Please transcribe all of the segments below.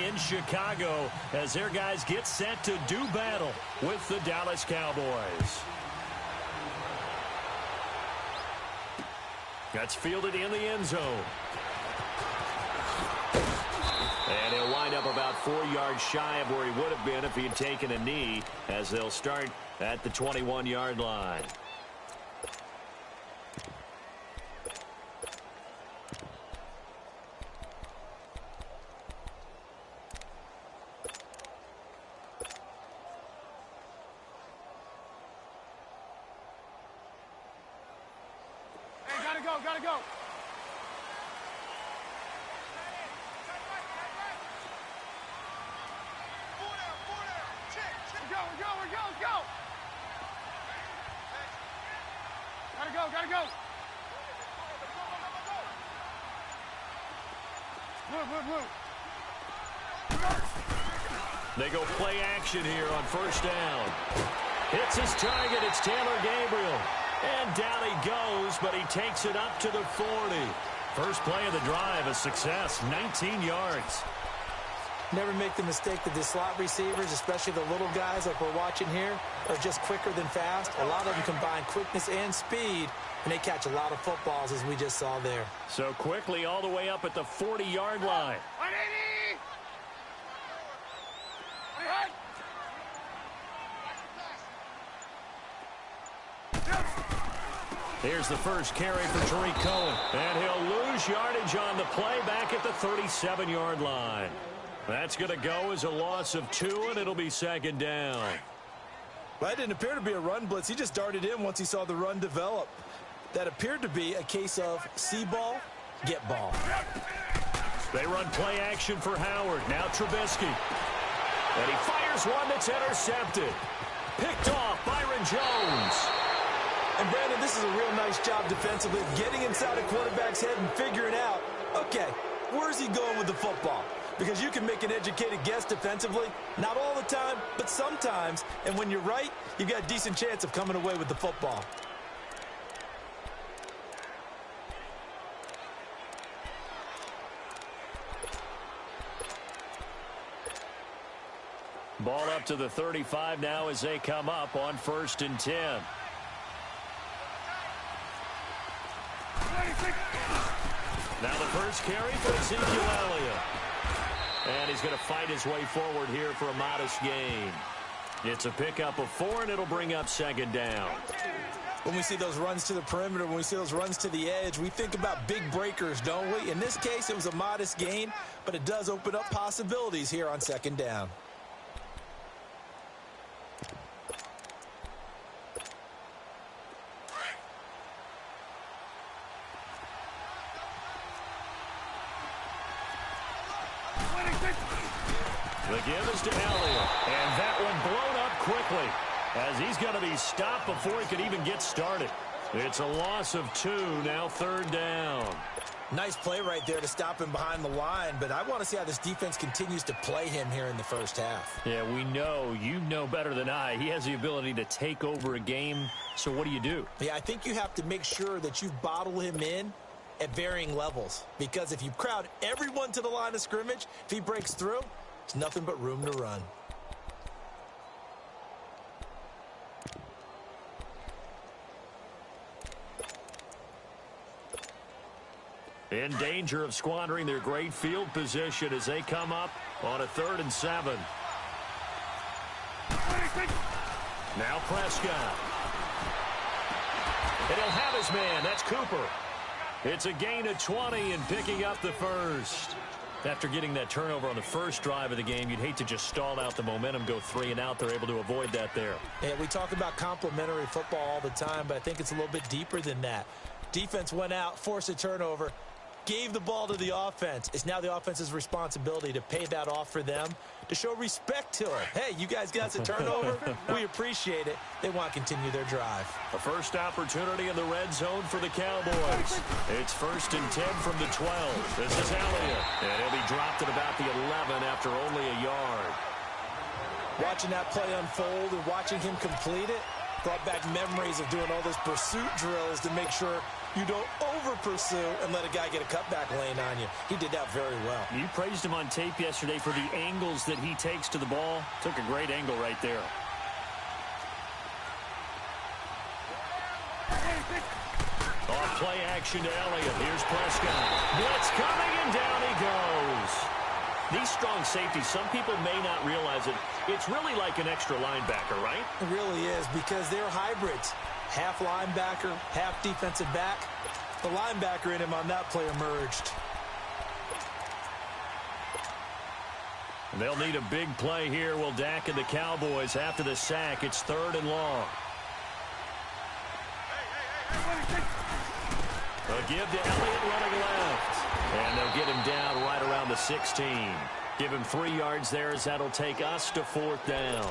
in Chicago as their guys get set to do battle with the Dallas Cowboys. That's fielded in the end zone. And he'll wind up about 4 yards shy of where he would have been if he had taken a knee, as they'll start at the 21-yard line. Gotta go. Go. Gotta go. Move. They go play action here on first down. Hits his target. It's Taylor Gabriel. And down he goes, but he takes it up to the 40. First play of the drive, a success, 19 yards. Never make the mistake that the slot receivers, especially the little guys like we're watching here, are just quicker than fast. A lot of them combine quickness and speed, and they catch a lot of footballs, as we just saw there. So quickly all the way up at the 40-yard line. Here's the first carry for Tariq Cohen. And he'll lose yardage on the play back at the 37-yard line. That's going to go as a loss of 2, and it'll be second down. Well, that didn't appear to be a run blitz. He just darted in once he saw the run develop. That appeared to be a case of see ball, get ball. They run play action for Howard. Now Trubisky. And he fires one that's intercepted. Picked off Byron Jones. And, Brandon, this is a real nice job defensively of getting inside a quarterback's head and figuring out, okay, where's he going with the football? Because you can make an educated guess defensively. Not all the time, but sometimes. And when you're right, you've got a decent chance of coming away with the football. Ball up to the 35 now as they come up on 1st and 10. Now the first carry for Ezekiel Elliott. And he's going to fight his way forward here for a modest gain. It's a pickup of 4, and it'll bring up second down. When we see those runs to the perimeter, when we see those runs to the edge, we think about big breakers, don't we? In this case, it was a modest gain, but it does open up possibilities here on second down. The give is to Elliott, and that one blown up quickly as he's going to be stopped before he could even get started. It's a loss of 2, now 3rd down. Nice play right there to stop him behind the line, but I want to see how this defense continues to play him here in the first half. Yeah, we know, you know better than I, he has the ability to take over a game, so what do? Yeah, I think you have to make sure that you bottle him in at varying levels, because if you crowd everyone to the line of scrimmage, if he breaks through, it's nothing but room to run. In danger of squandering their great field position as they come up on a 3rd and 7. Now Prescott. And he'll have his man. That's Cooper. It's a gain of 20 and picking up the first. After getting that turnover on the first drive of the game, you'd hate to just stall out the momentum, go 3 and out. They're able to avoid that there. Yeah, we talk about complementary football all the time, but I think it's a little bit deeper than that. Defense went out, forced a turnover, gave the ball to the offense. It's now the offense's responsibility to pay that off for them, to show respect to it. Hey, you guys got the turnover. We appreciate it. They want to continue their drive. A first opportunity in the red zone for the Cowboys. It's 1st and 10 from the 12. This is Elliott. And he'll be dropped at about the 11 after only a yard. Watching that play unfold and watching him complete it, Brought back memories of doing all those pursuit drills to make sure you don't over-pursue and let a guy get a cutback lane on you. He did that very well. You praised him on tape yesterday for the angles that he takes to the ball. Took a great angle right there. Off play action to Elliott. Here's Prescott. Blitz coming, and down he goes. These strong safeties, some people may not realize it. It's really like an extra linebacker, right? It really is, because they're hybrids. Half linebacker, half defensive back. The linebacker in him on that play emerged. They'll need a big play here. Will Dak and the Cowboys after the sack. It's 3rd and long. They'll give to Elliott running left. And they'll get him down right around the 16. Give him 3 yards there as that'll take us to 4th down.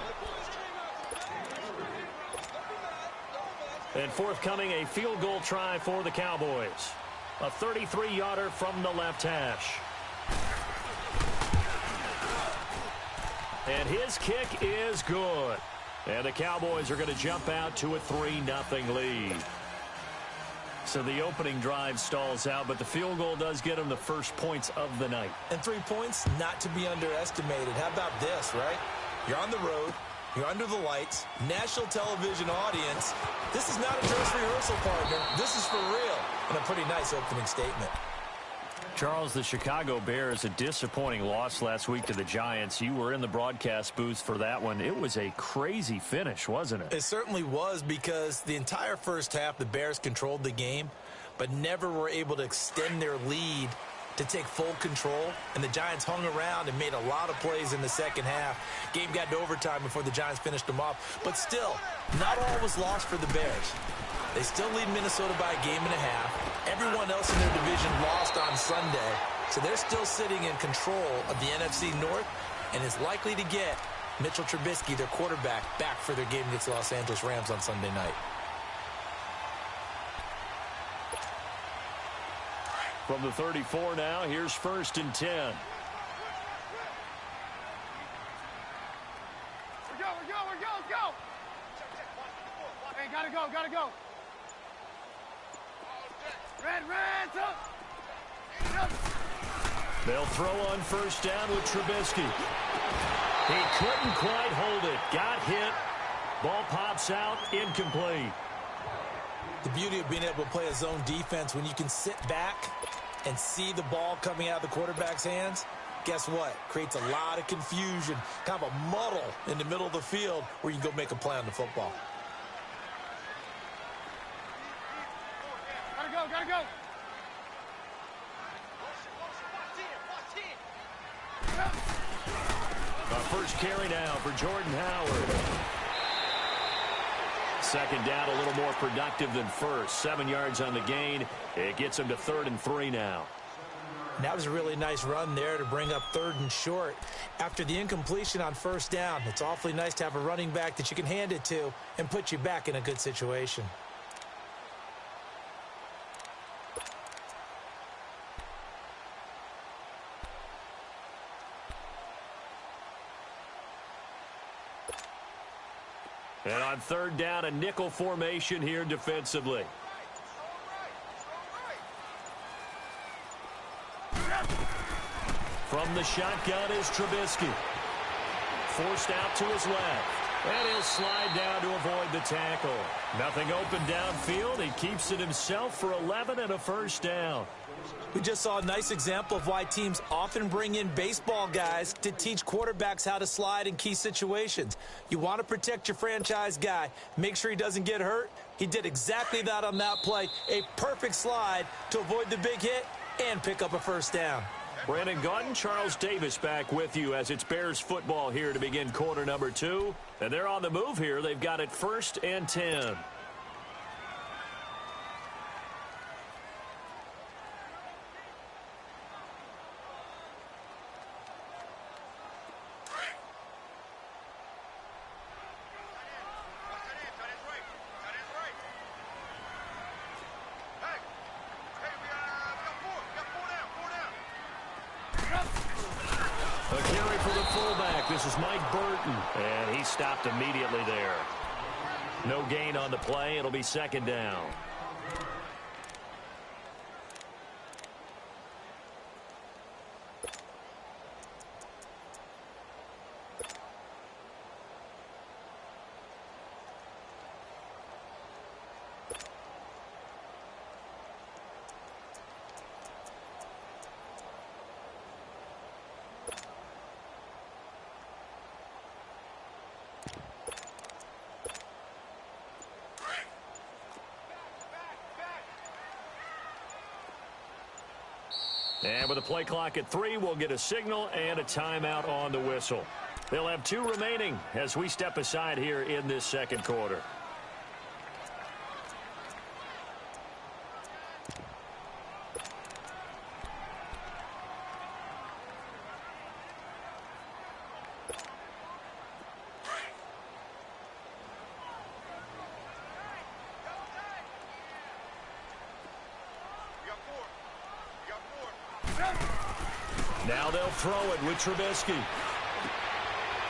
And forthcoming, a field goal try for the Cowboys. A 33-yarder from the left hash. And his kick is good. And the Cowboys are going to jump out to a 3-0 lead. So the opening drive stalls out, but the field goal does get them the first points of the night. And 3 points, not to be underestimated. How about this, right? You're on the road. You're under the lights. National television audience. This is not a dress rehearsal, partner. This is for real. And a pretty nice opening statement. Charles, the Chicago Bears, a disappointing loss last week to the Giants. You were in the broadcast booth for that one. It was a crazy finish, wasn't it? It certainly was, because the entire first half, the Bears controlled the game, but never were able to extend their lead to take full control. And the Giants hung around and made a lot of plays in the second half. Game got to overtime before the Giants finished them off. But still, not all was lost for the Bears. They still lead Minnesota by a game and a half. Everyone else in their division lost on Sunday, so they're still sitting in control of the NFC North and is likely to get Mitchell Trubisky, their quarterback, back for their game against the Los Angeles Rams on Sunday night. From the 34 now, here's 1st and 10. We go, let's go. Hey, gotta go. Red, up. They'll throw on 1st down with Trubisky. He couldn't quite hold it. Got hit. Ball pops out, incomplete. The beauty of being able to play a zone defense, when you can sit back and see the ball coming out of the quarterback's hands, guess what? Creates a lot of confusion, kind of a muddle in the middle of the field where you can go make a play on the football. Gotta go. Our first carry now for Jordan Howard. 2nd down, a little more productive than first. 7 yards on the gain. It gets him to 3rd and 3 now. And that was a really nice run there to bring up 3rd and short. After the incompletion on 1st down, it's awfully nice to have a running back that you can hand it to and put you back in a good situation. And on 3rd down, a nickel formation here defensively. From the shotgun is Trubisky. Forced out to his left. And he'll slide down to avoid the tackle. Nothing open downfield. He keeps it himself for 11 and a 1st down. We just saw a nice example of why teams often bring in baseball guys to teach quarterbacks how to slide in key situations. You want to protect your franchise guy. Make sure he doesn't get hurt. He did exactly that on that play. A perfect slide to avoid the big hit and pick up a 1st down. Brandon Gaudin, Charles Davis back with you as it's Bears football here to begin quarter number 2. And they're on the move here. They've got it 1st and 10. A carry for the fullback. This is Mike Burton. And he stopped immediately there. No gain on the play. It'll be second down. And with the play clock at 3, we'll get a signal and a timeout on the whistle. They'll have 2 remaining as we step aside here in this second quarter. Now they'll throw it with Trubisky.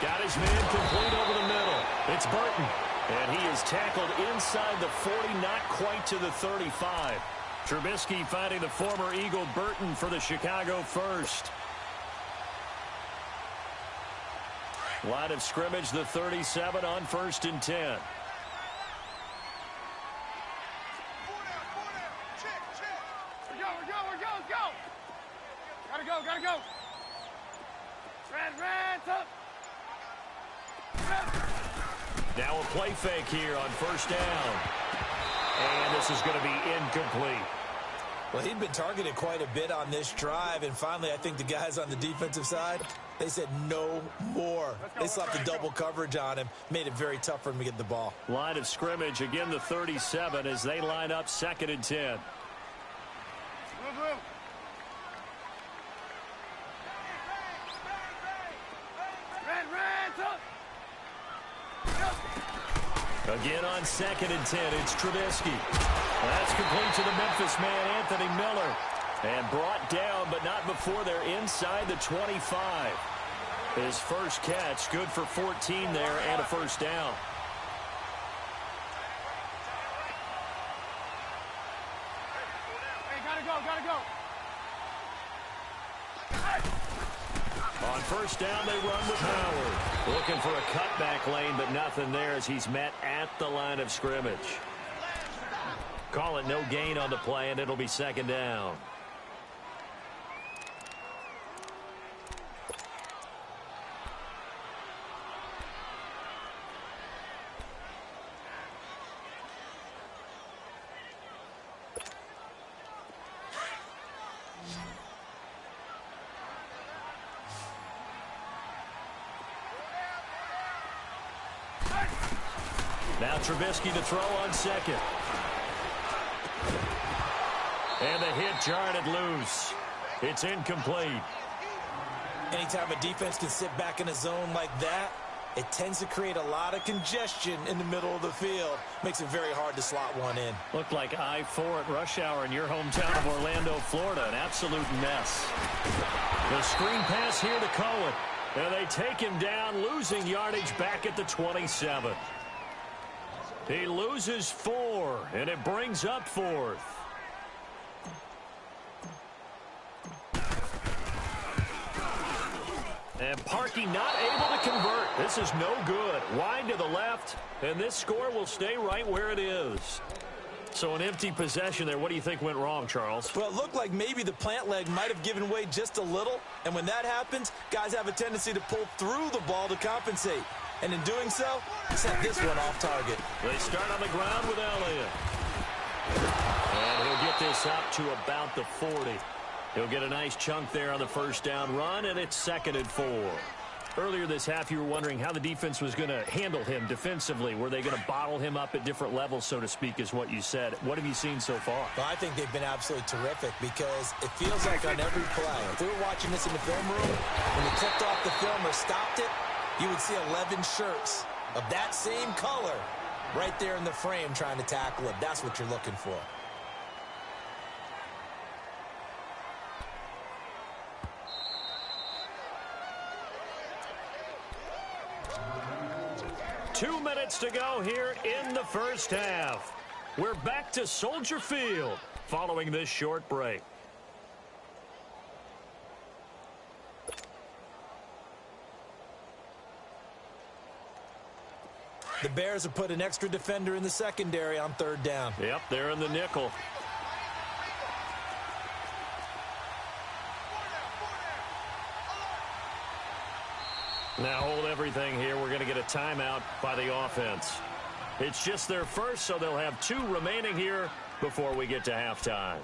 Got his man complete over the middle. It's Burton. And he is tackled inside the 40, not quite to the 35. Trubisky finding the former Eagle Burton for the Chicago first. Line of scrimmage, the 37 on 1st and 10. Gotta go. Red, up. Now a play fake here on 1st down. And this is going to be incomplete. Well, he'd been targeted quite a bit on this drive, and finally I think the guys on the defensive side, they said no more. They slapped the double coverage on him, made it very tough for him to get the ball. Line of scrimmage, again the 37 as they line up 2nd and 10. Move. Red, up. Again on 2nd and 10, it's Trubisky. That's complete to the Memphis man, Anthony Miller. And brought down, but not before they're inside the 25. His first catch, good for 14 there and a 1st down. Hey, gotta go. On 1st down, they run with Howard. Looking for a cutback lane, but nothing there as he's met at the line of scrimmage. Call it no gain on the play, and it'll be 2nd down. Now Trubisky to throw on 2nd. And the hit jarred it loose. It's incomplete. Anytime a defense can sit back in a zone like that, it tends to create a lot of congestion in the middle of the field. Makes it very hard to slot one in. Looked like I-4 at rush hour in your hometown of Orlando, Florida. An absolute mess. The screen pass here to Cohen. And they take him down, losing yardage back at the 27. He loses 4, and it brings up 4th. And Parkey not able to convert. This is no good. Wide to the left, and this score will stay right where it is. So an empty possession there. What do you think went wrong, Charles? Well, it looked like maybe the plant leg might have given way just a little, and when that happens, guys have a tendency to pull through the ball to compensate. And in doing so, set this one off target. They start on the ground with Elliott. And he'll get this up to about the 40. He'll get a nice chunk there on the 1st down run, and it's 2nd and 4. Earlier this half, you were wondering how the defense was going to handle him defensively. Were they going to bottle him up at different levels, so to speak, is what you said. What have you seen so far? Well, I think they've been absolutely terrific because it feels like on every play, if we were watching this in the film room, when they clipped off the film or stopped it, you would see 11 shirts of that same color right there in the frame trying to tackle him. That's what you're looking for. 2 minutes to go here in the first half. We're back to Soldier Field following this short break. The Bears have put an extra defender in the secondary on 3rd down. Yep, they're in the nickel. Now hold everything here. We're going to get a timeout by the offense. It's just their first, so they'll have 2 remaining here before we get to halftime.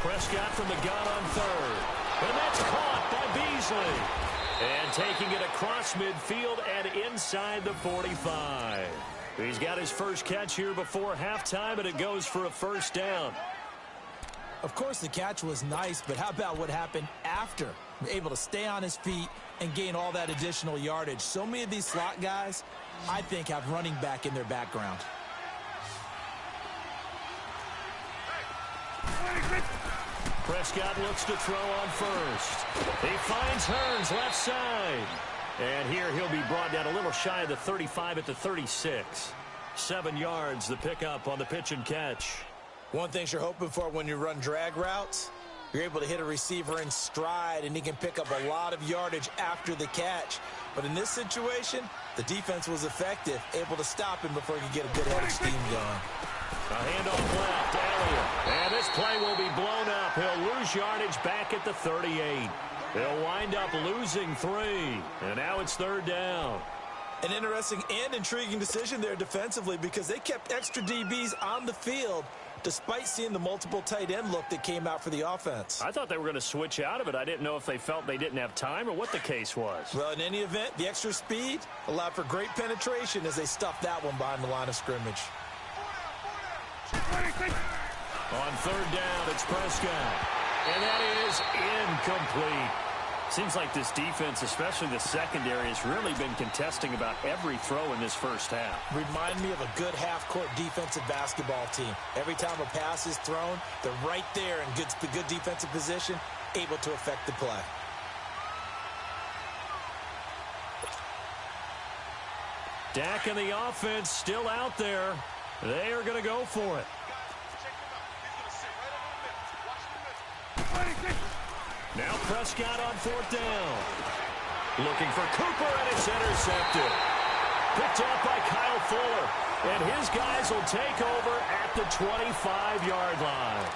Prescott from the gun on 3rd. And that's caught by Beasley. And taking it across midfield and inside the 45. He's got his first catch here before halftime, and it goes for a first down. Of course, the catch was nice, but how about what happened after? Able to stay on his feet and gain all that additional yardage. So many of these slot guys, I think, have running back in their background. Prescott looks to throw on first. He finds Hearns left side. And here he'll be brought down a little shy of the 35 at the 36. 7 yards, the pickup on the pitch and catch. One thing you're hoping for when you run drag routes, you're able to hit a receiver in stride, and he can pick up a lot of yardage after the catch. But in this situation, the defense was effective, able to stop him before he could get a good head of steam going. A handoff left, area. And this play will be blown up. He'll lose yardage back at the 38. He'll wind up losing 3. And now it's 3rd down. An interesting and intriguing decision there defensively, because they kept extra DBs on the field despite seeing the multiple tight end look that came out for the offense. I thought they were going to switch out of it. I didn't know if they felt they didn't have time or what the case was. Well, in any event, the extra speed allowed for great penetration as they stuffed that one behind the line of scrimmage. On 3rd down, it's Prescott. And that is incomplete. Seems like this defense, especially the secondary, has really been contesting about every throw in this first half. Remind me of a good half-court defensive basketball team. Every time a pass is thrown, they're right there in good defensive position, able to affect the play. Dak and the offense still out there. They are going to go for it. Now Prescott on 4th down. Looking for Cooper, and it's intercepted. Picked up by Kyle Fuller. And his guys will take over at the 25-yard line.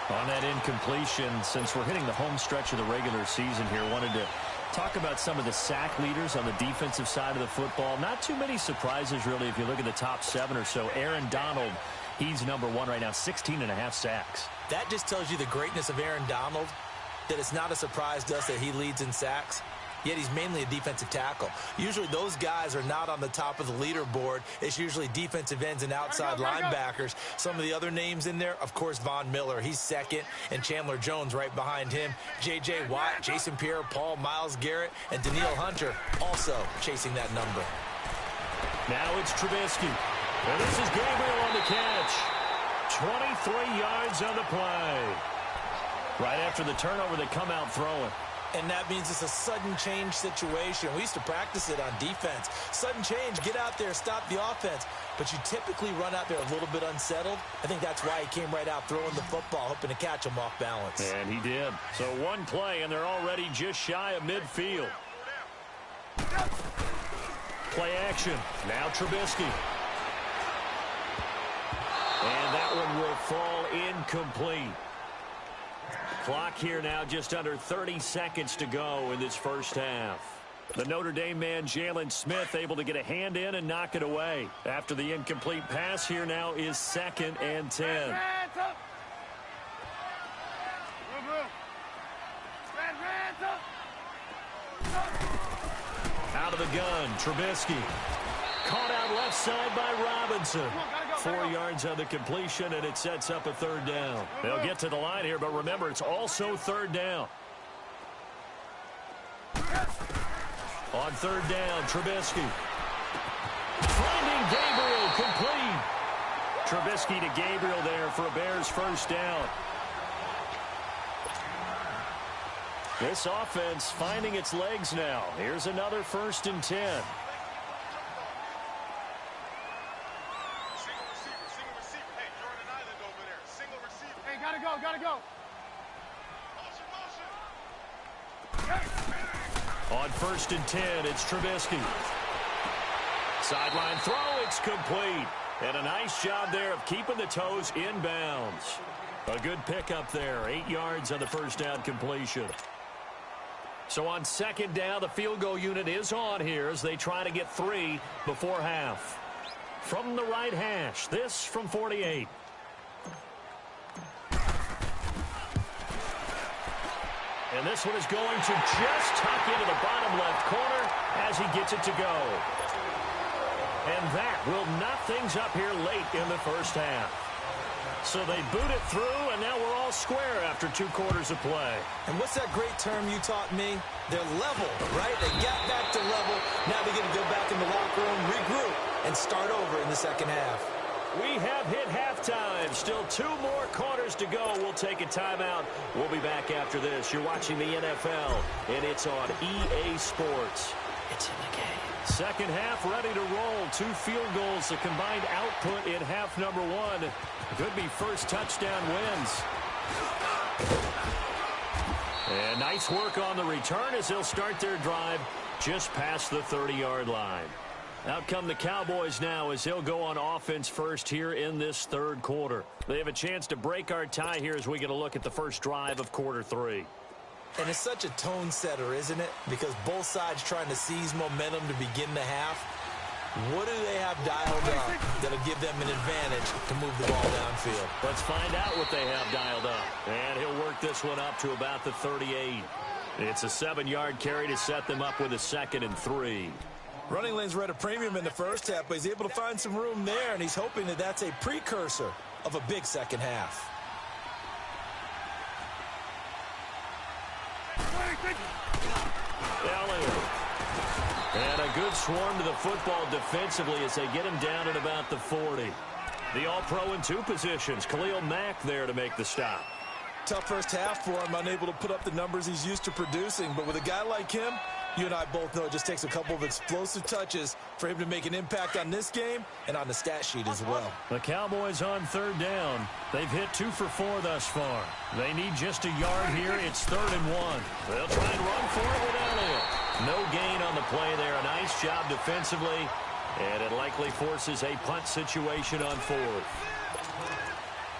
On that incompletion, since we're hitting the home stretch of the regular season here, wanted to talk about some of the sack leaders on the defensive side of the football. Not too many surprises, really, if you look at the top 7 or so. Aaron Donald, he's number 1 right now, 16.5 sacks. That just tells you the greatness of Aaron Donald, that it's not a surprise to us that he leads in sacks, yet he's mainly a defensive tackle. Usually those guys are not on the top of the leaderboard. It's usually defensive ends and outside linebackers. Some of the other names in there, of course, Von Miller, he's 2nd, and Chandler Jones right behind him. J.J. Watt, Jason Pierre-Paul, Myles Garrett, and Danielle Hunter also chasing that number. Now it's Trubisky. And this is Gabriel on the catch. 23 yards on the play. Right after the turnover, they come out throwing. And that means it's a sudden change situation. We used to practice it on defense. Sudden change, get out there, stop the offense. But you typically run out there a little bit unsettled. I think that's why he came right out throwing the football, hoping to catch him off balance. And he did. So one play, and they're already just shy of midfield. Play action. Now Trubisky. And that one will fall incomplete. Clock here now, just under 30 seconds to go in this first half. The Notre Dame man, Jalen Smith, able to get a hand in and knock it away. After the incomplete pass, here now is 2nd and 10. Out of the gun, Trubisky. Caught out left side by Robinson. 4 yards on the completion, and it sets up a 3rd down. They'll get to the line here, but remember, it's also 3rd down. On third down, Trubisky. Finding Gabriel, complete. Trubisky to Gabriel there for a Bears first down. This offense finding its legs now. Here's another 1st and 10. Gotta go. On 1st and 10, it's Trubisky. Sideline throw, it's complete. And a nice job there of keeping the toes inbounds. A good pickup there, 8 yards on the first down completion. So on 2nd down, the field goal unit is on here as they try to get 3 before half. From the right hash, this from 48. And this one is going to just tuck into the bottom left corner as he gets it to go. And that will knock things up here late in the first half. So they boot it through, and now we're all square after 2 quarters of play. And what's that great term you taught me? They're level, right? They got back to level. Now they're going to go back in the locker room, regroup, and start over in the second half. We have hit halftime. Still 2 more quarters to go. We'll take a timeout. We'll be back after this. You're watching the NFL, and it's on EA Sports. It's in the game. Second half ready to roll. 2 field goals. The combined output in half number 1. Could be first touchdown wins. And nice work on the return as they'll start their drive just past the 30-yard line. Out come the Cowboys now as they'll go on offense first here in this 3rd quarter. They have a chance to break our tie here as we get a look at the first drive of quarter 3. And it's such a tone setter, isn't it? Because both sides trying to seize momentum to begin the half. What do they have dialed up that'll give them an advantage to move the ball downfield? Let's find out what they have dialed up. And he'll work this one up to about the 38. It's a 7-yard carry to set them up with a 2nd and 3. Running lanes were at a premium in the first half, but he's able to find some room there, and he's hoping that that's a precursor of a big second half. And a good swarm to the football defensively as they get him down at about the 40. The All-Pro in 2 positions. Khalil Mack there to make the stop. Tough first half for him, unable to put up the numbers he's used to producing. But with a guy like him, you and I both know it just takes a couple of explosive touches for him to make an impact on this game and on the stat sheet as well. The Cowboys on 3rd down. They've hit 2 for 4 thus far. They need just a yard here. It's 3rd and 1. They'll try and run for it with Elliott. No gain on the play there. A nice job defensively. And it likely forces a punt situation on 4th.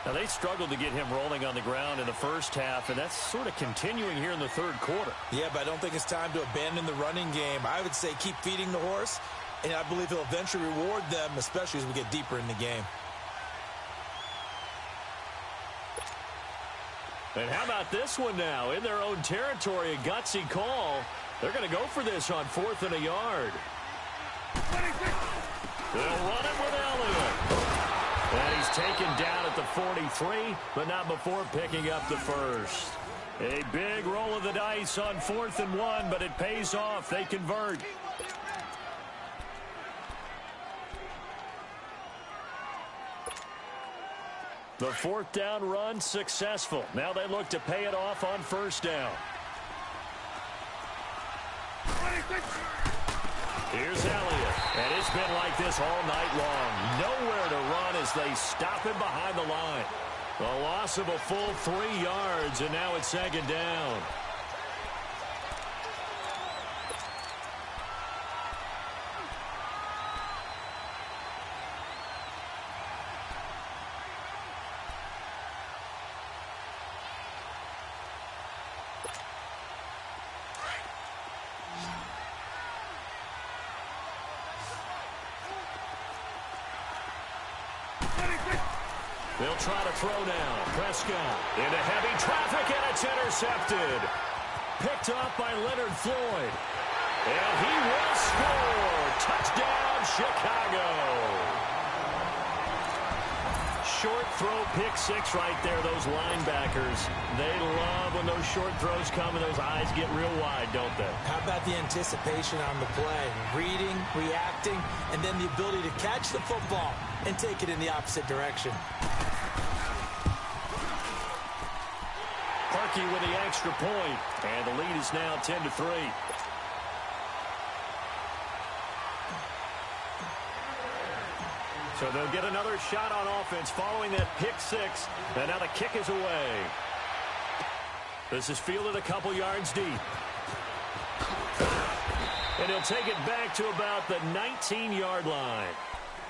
Now, they struggled to get him rolling on the ground in the first half, and that's sort of continuing here in the 3rd quarter. Yeah, but I don't think it's time to abandon the running game. I would say keep feeding the horse, and I believe he'll eventually reward them, especially as we get deeper in the game. And how about this one now? In their own territory, a gutsy call. They're going to go for this on 4th and a yard. They'll run it with Elliott. And he's taken down at the 43, but not before picking up the first. A big roll of the dice on 4th and 1, but it pays off. They convert. The 4th down run successful. Now they look to pay it off on 1st down. Here's Elliott, and it's been like this all night long. Nowhere to run as they stop him behind the line. A loss of a full 3 yards, and now it's 2nd down. They'll try to throw now. Prescott into heavy traffic, and it's intercepted. Picked up by Leonard Floyd. And he will score. Touchdown, Chicago. Short throw, pick 6 right there. Those linebackers, they love when those short throws come and those eyes get real wide, don't they? How about the anticipation on the play, reading, reacting, and then the ability to catch the football and take it in the opposite direction. Parkey with the extra point, and the lead is now 10-3. So they'll get another shot on offense following that pick six, and now the kick is away. This is fielded a couple yards deep. And he'll take it back to about the 19-yard line.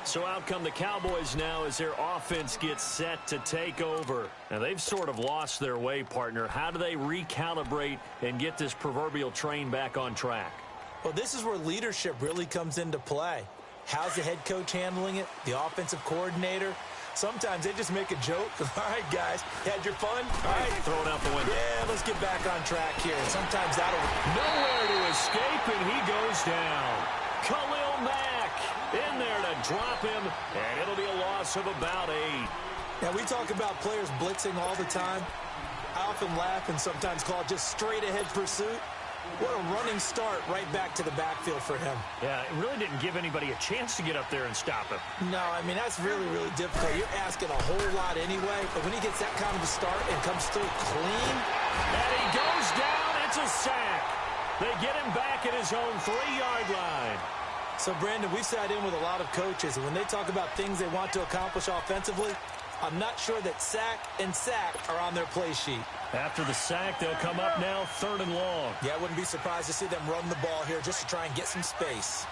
So out come the Cowboys now as their offense gets set to take over. Now, they've sort of lost their way, partner. How do they recalibrate and get this proverbial train back on track? Well, this is where leadership really comes into play. How's the head coach handling it? The offensive coordinator? Sometimes they just make a joke. All right, guys, had your fun? All right. Throw it out the window. Yeah, let's get back on track here. And sometimes that'll... Nowhere to escape, and he goes down. Khalil Mack in there to drop him, and it'll be a loss of about 8. Now, we talk about players blitzing all the time. I often laugh and sometimes call it just straight-ahead pursuit. What a running start right back to the backfield for him. Yeah, it really didn't give anybody a chance to get up there and stop him. No, I mean, that's really, really difficult. You're asking a whole lot anyway, but when he gets that kind of a start and comes through clean. And he goes down. It's a sack. They get him back at his own 3-yard line. So, Brandon, we've sat in with a lot of coaches, and when they talk about things they want to accomplish offensively, I'm not sure that sack and sack are on their play sheet. After the sack, they'll come up now 3rd and long. Yeah, I wouldn't be surprised to see them run the ball here just to try and get some space.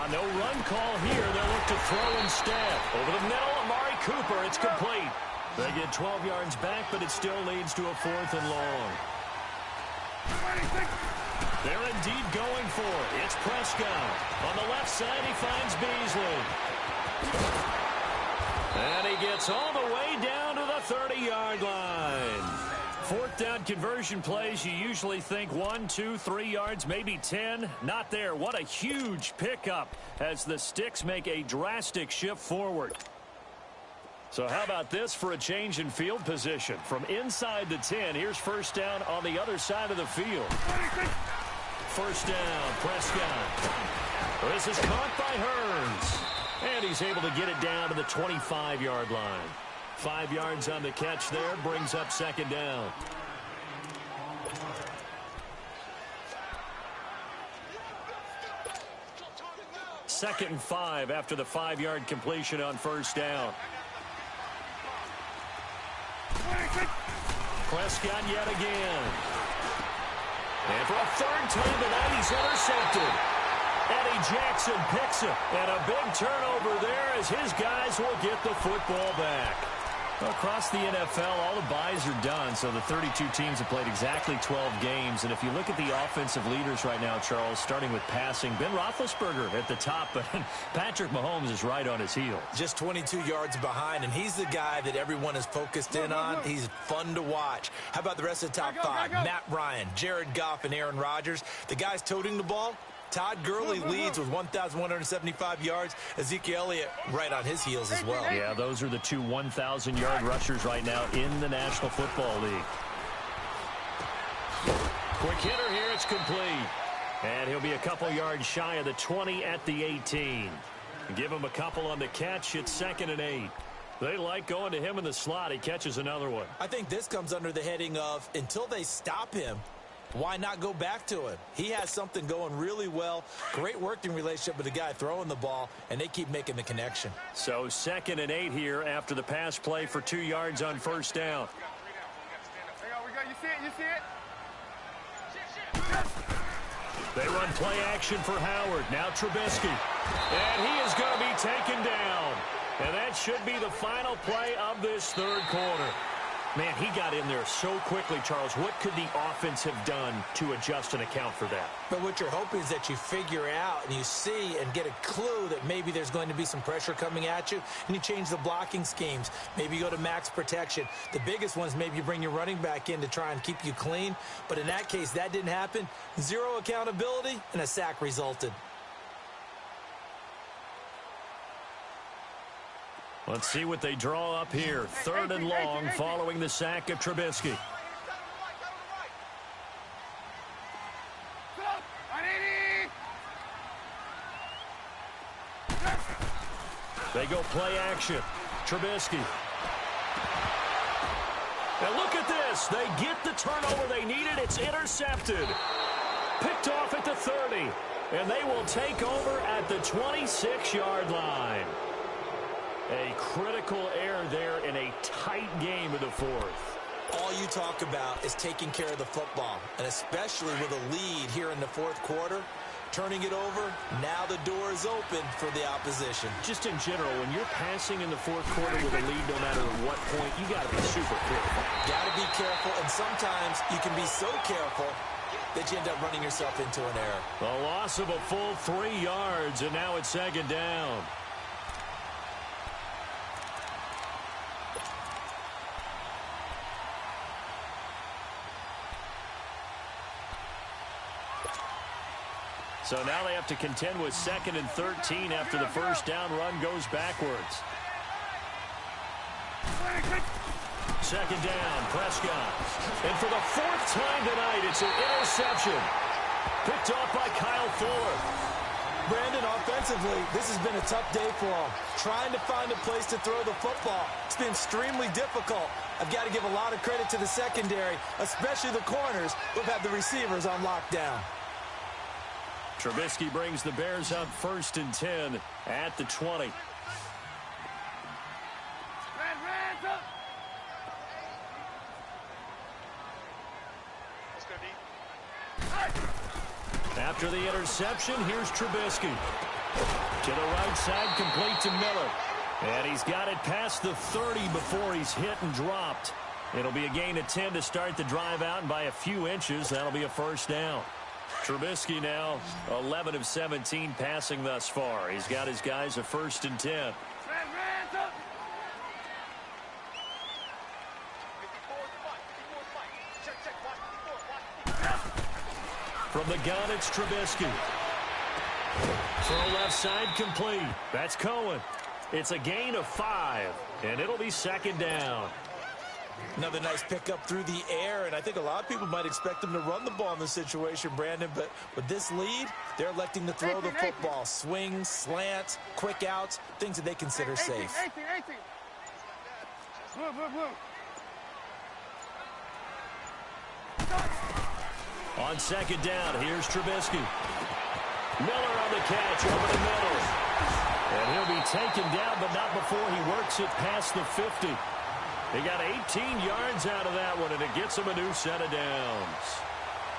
No run call here. They'll look to throw instead. Over the middle, Amari Cooper. It's complete. They get 12 yards back, but it still leads to a 4th and long. They're indeed going for it. It's Prescott. On the left side, he finds Beasley. And he gets all the way down to the 30-yard line. 4th down conversion plays, you usually think 1, 2, 3 yards, maybe 10. Not there. What a huge pickup as the Sticks make a drastic shift forward. So how about this for a change in field position? From inside the 10, here's 1st down on the other side of the field. 1st down, Prescott. This is caught by Hearns. And he's able to get it down to the 25-yard line. 5 yards on the catch there, brings up 2nd down. Second and 5 after the 5-yard completion on 1st down. Prescott yet again. And for a 3rd time tonight, he's intercepted. Eddie Jackson picks it, and a big turnover there as his guys will get the football back. Well, across the NFL, all the byes are done, so the 32 teams have played exactly 12 games. And if you look at the offensive leaders right now, Charles, starting with passing, Ben Roethlisberger at the top, but Patrick Mahomes is right on his heels. Just 22 yards behind, and he's the guy that everyone is focused in on. He's fun to watch. How about the rest of the top 5? Matt Ryan, Jared Goff, and Aaron Rodgers. The guys toting the ball. Todd Gurley leads with 1,175 yards. Ezekiel Elliott right on his heels as well. Yeah, those are the 2 1,000-yard rushers right now in the National Football League. Quick hitter here, it's complete. And he'll be a couple yards shy of the 20 at the 18. Give him a couple on the catch. It's 2nd and 8. They like going to him in the slot. He catches another one. I think this comes under the heading of until they stop him, why not go back to him? He has something going really well. Great working relationship with the guy throwing the ball, and they keep making the connection. So 2nd and 8 here after the pass play for 2 yards on 1st down. You see it? You see it? They run play action for Howard. Now Trubisky. And he is going to be taken down. And that should be the final play of this 3rd quarter. Man, he got in there so quickly, Charles. What could the offense have done to adjust and account for that? But what you're hoping is that you figure out and you see and get a clue that maybe there's going to be some pressure coming at you, and you change the blocking schemes. Maybe you go to max protection. The biggest ones, maybe you bring your running back in to try and keep you clean. But in that case, that didn't happen. 0 accountability, and a sack resulted. Let's see what they draw up here. 3rd and long following the sack of Trubisky. They go play action. Trubisky. And look at this. They get the turnover they needed. It's intercepted. Picked off at the 30. And they will take over at the 26-yard line. A critical error there in a tight game in the fourth. All you talk about is taking care of the football, and especially with a lead here in the fourth quarter. Turning it over, now the door is open for the opposition. Just in general, when you're passing in the fourth quarter with a lead, no matter at what point, you got to be super careful. Got to be careful, and sometimes you can be so careful that you end up running yourself into an error. A loss of a full 3 yards, and now it's second down. So now they have to contend with 2nd and 13 after the first down run goes backwards. Second down, Prescott. And for the 4th time tonight, it's an interception. Picked off by Kyle Fuller. Brandon, offensively, this has been a tough day for him. Trying to find a place to throw the football. It's been extremely difficult. I've got to give a lot of credit to the secondary, especially the corners who've had the receivers on lockdown. Trubisky brings the Bears up 1st and 10 at the 20. After the interception, here's Trubisky. To the right side, complete to Miller. And he's got it past the 30 before he's hit and dropped. It'll be a gain of 10 to start the drive out, and by a few inches, that'll be a first down. Trubisky now 11 of 17 passing thus far. He's got his guys a 1st and 10. From the gun, it's Trubisky. Throw left side complete. That's Cohen. It's a gain of 5, and it'll be second down. Another nice pickup through the air, and I think a lot of people might expect them to run the ball in this situation, Brandon, but with this lead, they're electing to throw the football. Swings, slants, quick outs, things that they consider safe. On second down, here's Trubisky. Miller on the catch over the middle. And he'll be taken down, but not before he works it past the 50. They got 18 yards out of that one, and it gets them a new set of downs.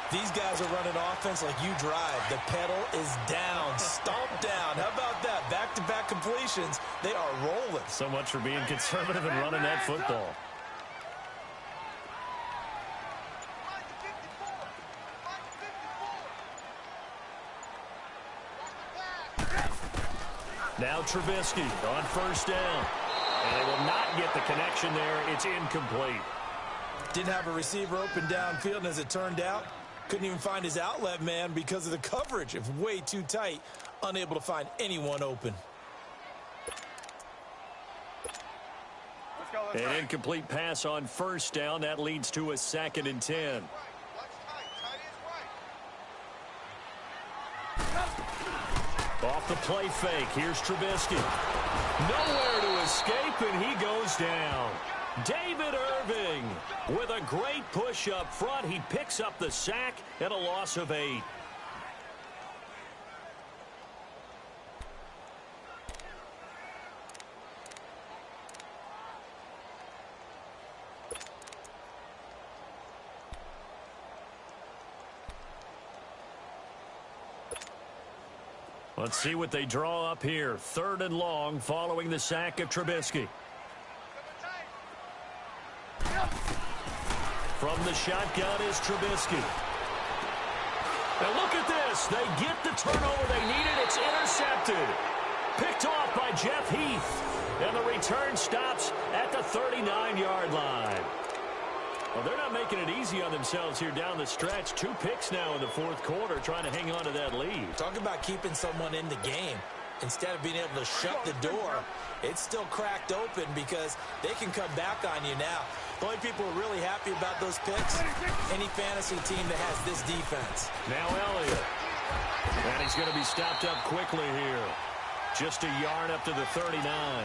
These guys are running offense like you drive. The pedal is down, stomped down. How about that? Back-to-back completions. They are rolling. So much for being conservative and running that football. Now Trubisky on first down. And they will not get the connection there. It's incomplete. Didn't have a receiver open downfield, and as it turned out, couldn't even find his outlet man because of the coverage. It was way too tight, unable to find anyone open. An incomplete pass on first down. That leads to a 2nd and 10. Off the play fake. Here's Trubisky. Nowhere to escape, and he goes down. David Irving with a great push up front. He picks up the sack and a loss of 8. Let's see what they draw up here. 3rd and long following the sack of Trubisky. From the shotgun is Trubisky. And look at this. They get the turnover they needed. It's intercepted. Picked off by Jeff Heath. And the return stops at the 39-yard line. Well, they're not making it easy on themselves here down the stretch. 2 picks now in the fourth quarter, trying to hang on to that lead. Talk about keeping someone in the game. Instead of being able to shut the door, it's still cracked open because they can come back on you now. The only people who are really happy about those picks, any fantasy team that has this defense. Now Elliott. And he's going to be stopped up quickly here. Just a yard up to the 39.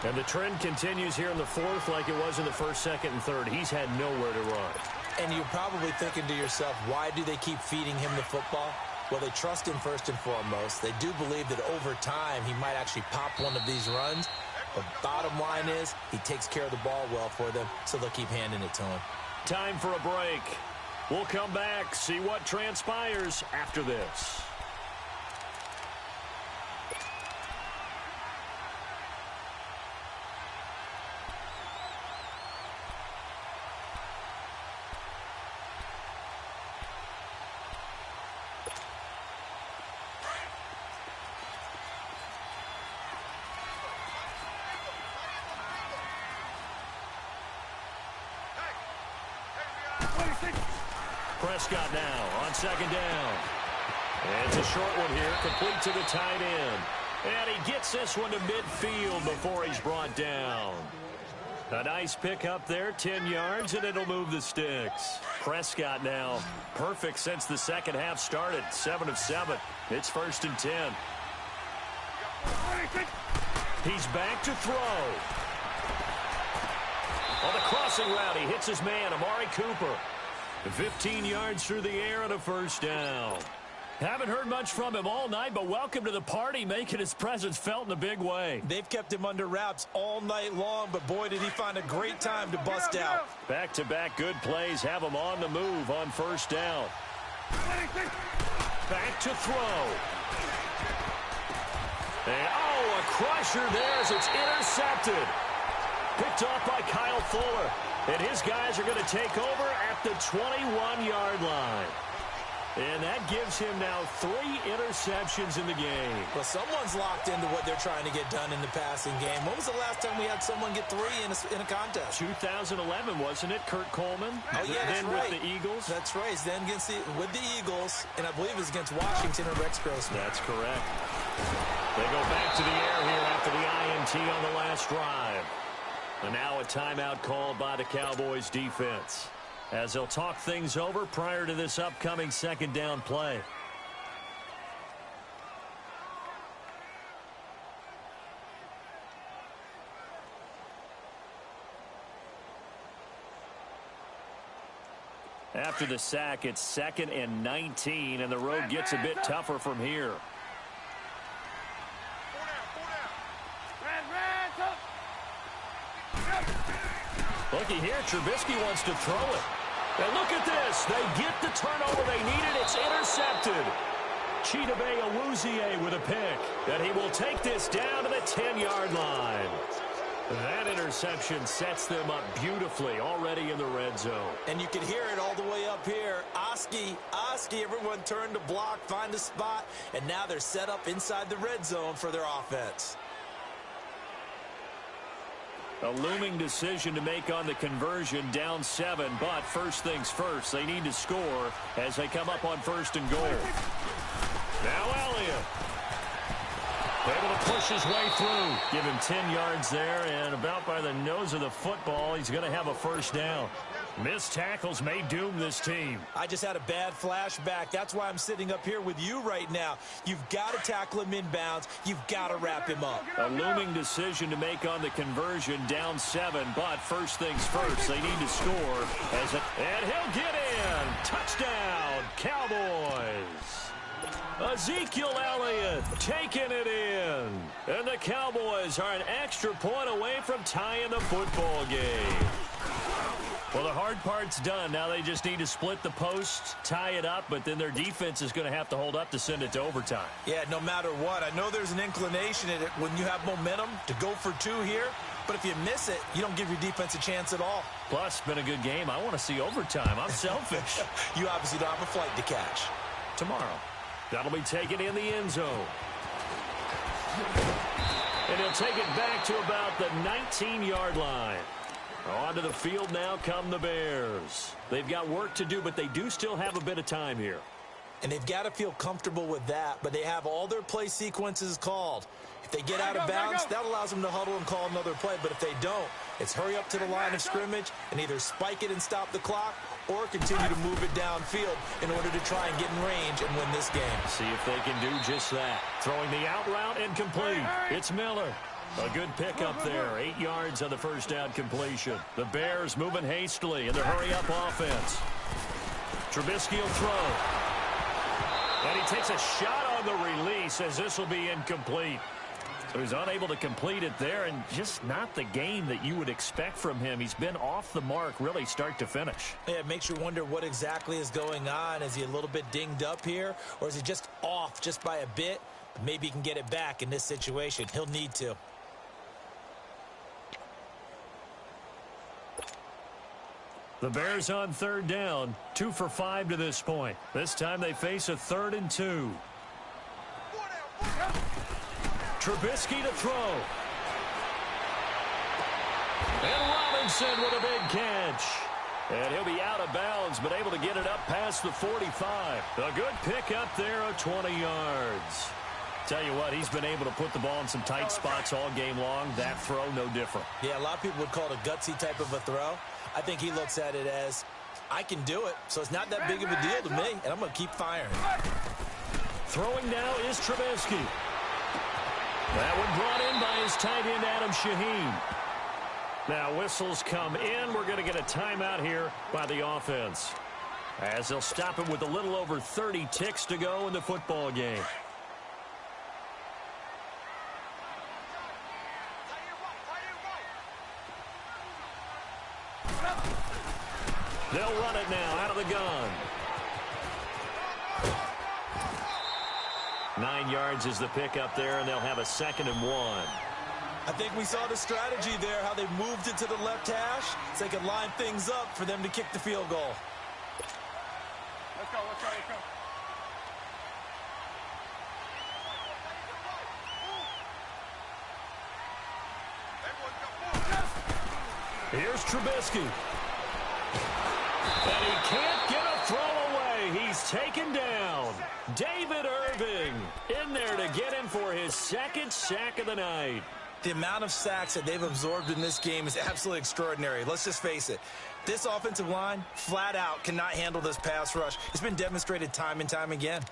And the trend continues here in the fourth like it was in the first, second, and third. He's had nowhere to run. And you're probably thinking to yourself, why do they keep feeding him the football? Well, they trust him first and foremost. They do believe that over time he might actually pop one of these runs. But bottom line is he takes care of the ball well for them, so they'll keep handing it to him. Time for a break. We'll come back, see what transpires after this. Prescott now on second down. And it's a short one here, complete to the tight end. And he gets this one to midfield before he's brought down. A nice pick up there, 10 yards, and it'll move the sticks. Prescott now, perfect since the second half started, 7 of 7. It's 1st and 10. He's back to throw. On the crossing route, he hits his man, Amari Cooper. 15 yards through the air and a first down. Haven't heard much from him all night, but welcome to the party, making his presence felt in a big way. They've kept him under wraps all night long, but boy, did he find a great time to bust out. Back-to-back good plays have him on the move on first down. Back to throw. And, oh, a crusher there as it's intercepted. Picked off by Kyle Fuller. And his guys are going to take over at the 21-yard line. And that gives him now 3 interceptions in the game. Well, someone's locked into what they're trying to get done in the passing game. When was the last time we had someone get 3 in a contest? 2011, wasn't it? Kurt Coleman? Oh, yeah, that's then right. with the Eagles? That's right. Then with the Eagles, and I believe it was against Washington or Rex Grossman. That's correct. They go back to the air here after the INT on the last drive. And now a timeout called by the Cowboys defense, as they'll talk things over prior to this upcoming second down play. After the sack, it's 2nd and 19, and the road gets a bit tougher from here. Looky here, Trubisky wants to throw it. And look at this. They get the turnover they needed. It's intercepted. Chidobe Awuzie with a pick. And he will take this down to the 10-yard line. That interception sets them up beautifully already in the red zone. And you can hear it all the way up here. Oski, everyone turned to block, find a spot, and now they're set up inside the red zone for their offense. A looming decision to make on the conversion, down 7, but first things first, they need to score as they come up on 1st and goal. Now Elliott, able to push his way through. Give him 10 yards there, and about by the nose of the football, he's going to have a first down. Missed tackles may doom this team. I just had a bad flashback. That's why I'm sitting up here with you right now. You've got to tackle him inbounds. You've got to wrap him up. A looming decision to make on the conversion, down 7, but first things first, they need to score. And he'll get in. Touchdown, Cowboys. Ezekiel Elliott taking it in. And the Cowboys are an extra point away from tying the football game. Well, the hard part's done. Now they just need to split the post, tie it up, but then their defense is going to have to hold up to send it to overtime. Yeah, no matter what. I know there's an inclination in it when you have momentum to go for 2 here, but if you miss it, you don't give your defense a chance at all. Plus, been a good game. I want to see overtime. I'm selfish. You obviously don't have a flight to catch. Tomorrow. That'll be taken in the end zone. And he'll take it back to about the 19-yard line. Onto the field now come the Bears. They've got work to do, but they do still have a bit of time here. And they've got to feel comfortable with that, but they have all their play sequences called. If they get out of bounds, that allows them to huddle and call another play. But if they don't, it's hurry up to the line of scrimmage and either spike it and stop the clock or continue to move it downfield in order to try and get in range and win this game. See if they can do just that. Throwing the out route and complete. It's Miller. A good pickup there. 8 yards on the first down completion. The Bears moving hastily in the hurry-up offense. Trubisky will throw. And he takes a shot on the release as this will be incomplete. So he's unable to complete it there, and just not the game that you would expect from him. He's been off the mark really start to finish. Yeah, it makes you wonder what exactly is going on. Is he a little bit dinged up here, or is he just off just by a bit? Maybe he can get it back in this situation. He'll need to. The Bears on third down, 2 for 5 to this point. This time they face a 3rd and 2. Trubisky to throw. And Robinson with a big catch. And he'll be out of bounds, but able to get it up past the 45. A good pick up there of 20 yards. Tell you what, he's been able to put the ball in some tight spots all game long. That throw, no different. Yeah, a lot of people would call it a gutsy type of a throw. I think he looks at it as, I can do it, so it's not that big of a deal to me, and I'm going to keep firing. Throwing now is Trubisky. That one brought in by his tight end, Adam Shaheen. Now whistles come in. We're going to get a timeout here by the offense, as they'll stop him with a little over 30 ticks to go in the football game. They'll run it now out of the gun. 9 yards is the pickup there, and they'll have a 2nd and 1. I think we saw the strategy there, how they moved it to the left hash so they could line things up for them to kick the field goal. Let's go, let's go, let's go. Here's Trubisky. And he can't get a throw away. He's taken down. David Irving in there to get him for his 2nd sack of the night. The amount of sacks that they've absorbed in this game is absolutely extraordinary. Let's just face it. This offensive line, flat out, cannot handle this pass rush. It's been demonstrated time and time again.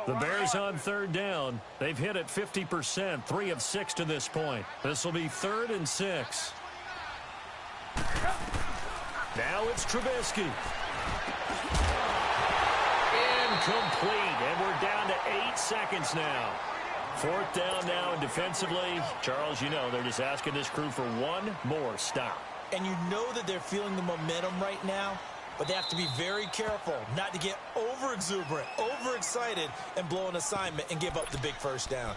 The Bears on third down. They've hit it 50%, 3 of 6 to this point. This will be 3rd and 6. Now it's Trubisky. Incomplete, and we're down to 8 seconds now. 4th down now, and defensively, Charles, you know, they're just asking this crew for one more stop. And you know that they're feeling the momentum right now, but they have to be very careful not to get over-exuberant, overexcited, and blow an assignment and give up the big first down.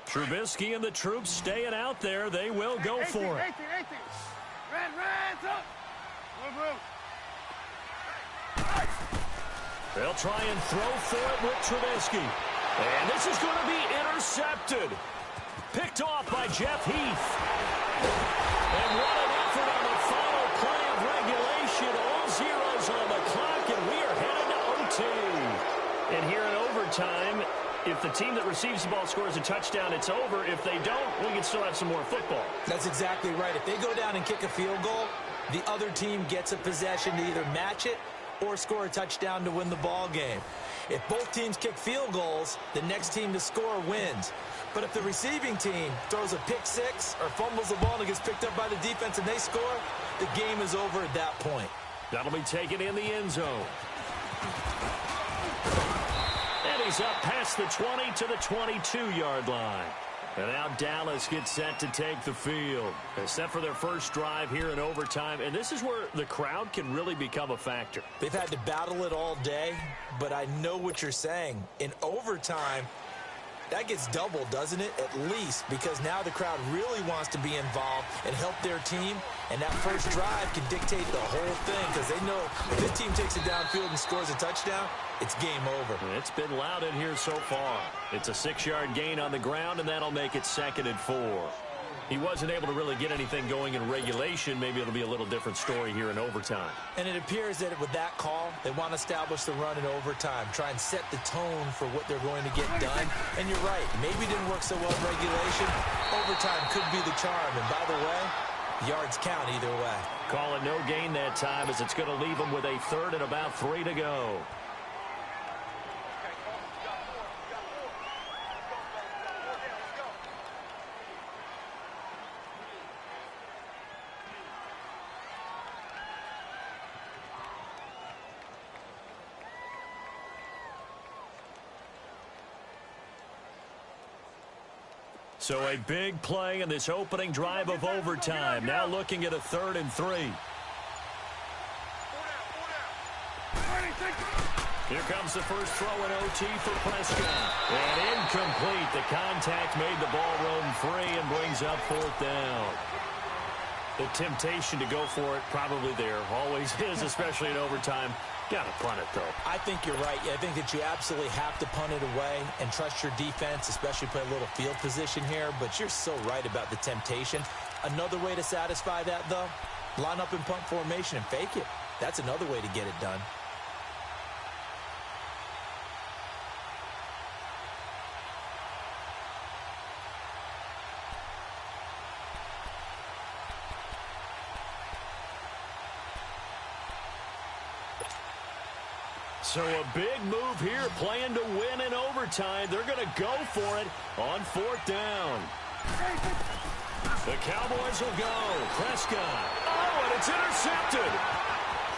Trubisky and the troops staying out there. They will go for it. 18. Red, up. Move. They'll try and throw for it with Trubisky. And this is going to be intercepted. Picked off by Jeff Heath. And what an effort on the final play of regulation. All zeros on the clock, and we are headed to OT. And here in overtime, if the team that receives the ball scores a touchdown, it's over. If they don't, we can still have some more football. That's exactly right. If they go down and kick a field goal, the other team gets a possession to either match it or score a touchdown to win the ball game. If both teams kick field goals, the next team to score wins. But if the receiving team throws a pick six or fumbles the ball and it gets picked up by the defense and they score, the game is over at that point. That'll be taken in the end zone. And he's up past the 20 to the 22-yard line. And now Dallas gets set to take the field. They're set for their first drive here in overtime. And this is where the crowd can really become a factor. They've had to battle it all day, but I know what you're saying. In overtime, that gets doubled, doesn't it? At least, because now the crowd really wants to be involved and help their team. And that first drive can dictate the whole thing because they know if this team takes it downfield and scores a touchdown, it's game over. It's been loud in here so far. It's a 6-yard gain on the ground, and that'll make it 2nd and 4. He wasn't able to really get anything going in regulation. Maybe it'll be a little different story here in overtime. And it appears that with that call, they want to establish the run in overtime, try and set the tone for what they're going to get done. And you're right, maybe it didn't work so well in regulation. Overtime could be the charm. And by the way, yards count either way. Call it no gain that time as it's going to leave them with a 3rd and about 3 to go. So a big play in this opening drive of overtime. Now looking at a 3rd and 3. Here comes the first throw in OT for Prescott. And incomplete. The contact made the ball roam free and brings up 4th down. The temptation to go for it probably there. Always is, especially in overtime. Got to punt it, though. I think you're right. I think that you absolutely have to punt it away and trust your defense, especially play a little field position here. But you're so right about the temptation. Another way to satisfy that, though, line up in punt formation and fake it. That's another way to get it done. So a big move here, playing to win in overtime. They're going to go for it on 4th down. The Cowboys will go. Prescott. Oh, and it's intercepted.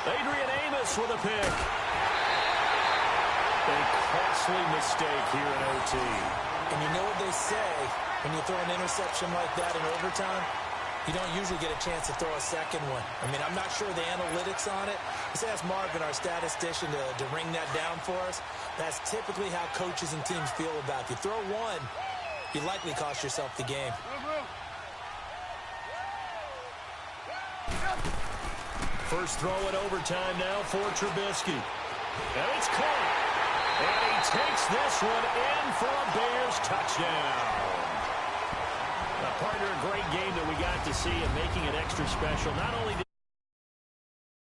Adrian Amos with a pick. A costly mistake here in OT. And you know what they say, when you throw an interception like that in overtime, you don't usually get a chance to throw a second one. I mean, I'm not sure the analytics on it. Let's ask Marvin, our statistician, to ring that down for us. That's typically how coaches and teams feel about it. If you throw one, you likely cost yourself the game. First throw in overtime now for Trubisky. And it's caught. And he takes this one in for a Bears touchdown. Partner, a great game that we got to see and making it extra special. Not only did